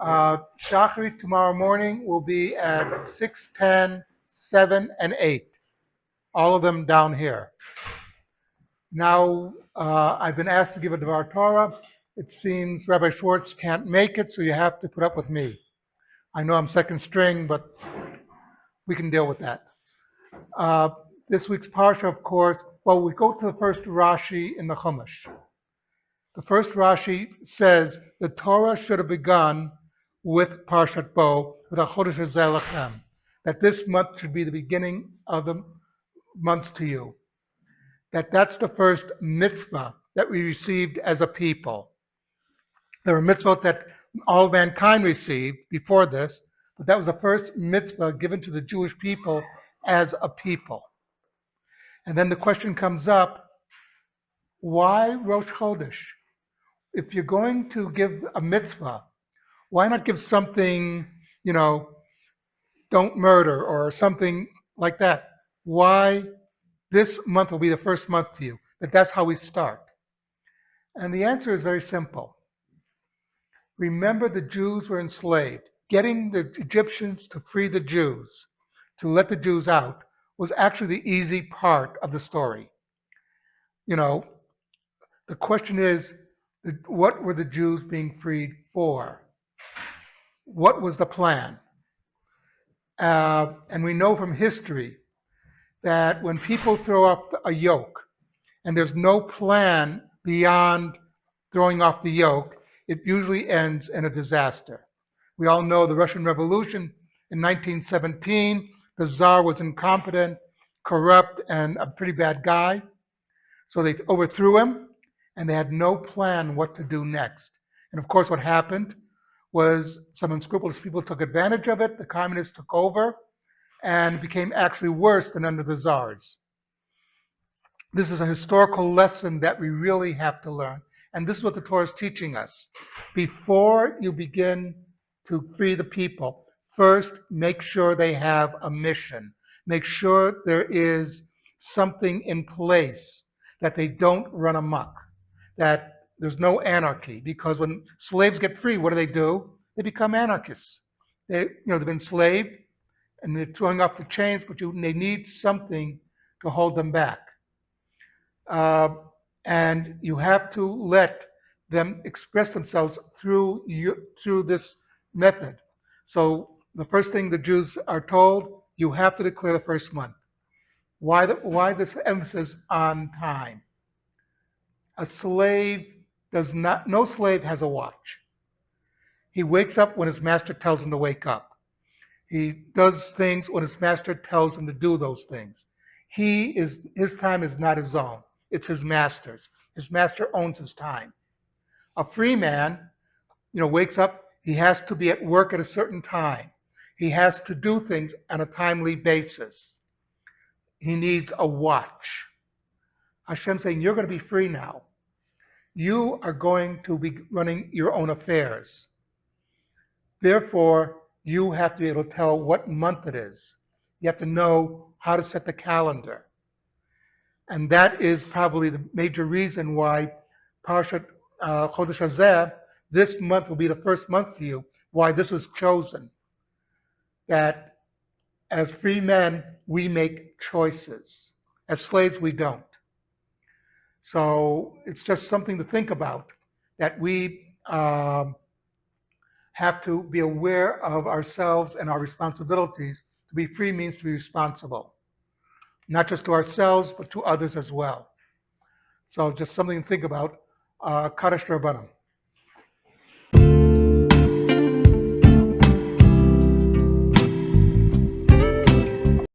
Shachrit tomorrow morning will be at 6:10, 7, and 8. All of them down here. Now, I've been asked to give a Devar Torah. It seems Rabbi Schwartz can't make it, so you have to put up with me. I know I'm second string, but we can deal with that. Uh, this week's Parsha, of course, well, we go to the first Rashi in the Chumash. The first Rashi says the Torah should have begun with Parshat Bo, with a Chodesh Hazeh Lachem, that this month should be the beginning of the months to you. That's the first mitzvah that we received as a people. There were mitzvot that all mankind received before this, but that was the first mitzvah given to the Jewish people as a people. And then the question comes up, why Rosh Chodesh? If you're going to give a mitzvah, why not give something, don't murder or something like that? Why this month will be the first month to you? That's how we start. And the answer is very simple. Remember, the Jews were enslaved. Getting the Egyptians to free the Jews, to let the Jews out, was actually the easy part of the story. The question is, what were the Jews being freed for? What was the plan? And we know from history that when people throw off a yoke and there's no plan beyond throwing off the yoke, it usually ends in a disaster. We all know the Russian Revolution in 1917. The Tsar was incompetent, corrupt, and a pretty bad guy. So they overthrew him, and they had no plan what to do next. And of course, what happened was some unscrupulous people took advantage of it. The communists took over, and it became actually worse than under the Tsars. This is a historical lesson that we really have to learn. And this is what the Torah is teaching us. Before you begin to free the people, first make sure they have a mission. Make sure there is something in place, that they don't run amok, that there's no anarchy. Because when slaves get free, what do? They become anarchists. They've been enslaved and they're throwing off the chains, but they need something to hold them back. And you have to let them express themselves through this method. So the first thing the Jews are told, you have to declare the first month. Why this emphasis on time? No slave has a watch. He wakes up when his master tells him to wake up. He does things when his master tells him to do those things. His time is not his own. It's his master's. His master owns his time. A free man, wakes up, he has to be at work at a certain time. He has to do things on a timely basis. He needs a watch. Hashem's saying, you're going to be free now. You are going to be running your own affairs. Therefore, you have to be able to tell what month it is. You have to know how to set the calendar. And that is probably the major reason why Parshat Chodesh Hazeh, this month will be the first month for you, why this was chosen. That as free men, we make choices. As slaves, we don't. So it's just something to think about, that we have to be aware of ourselves and our responsibilities. To be free means to be responsible, not just to ourselves, but to others as well. So just something to think about. Kadosh Rabbanim.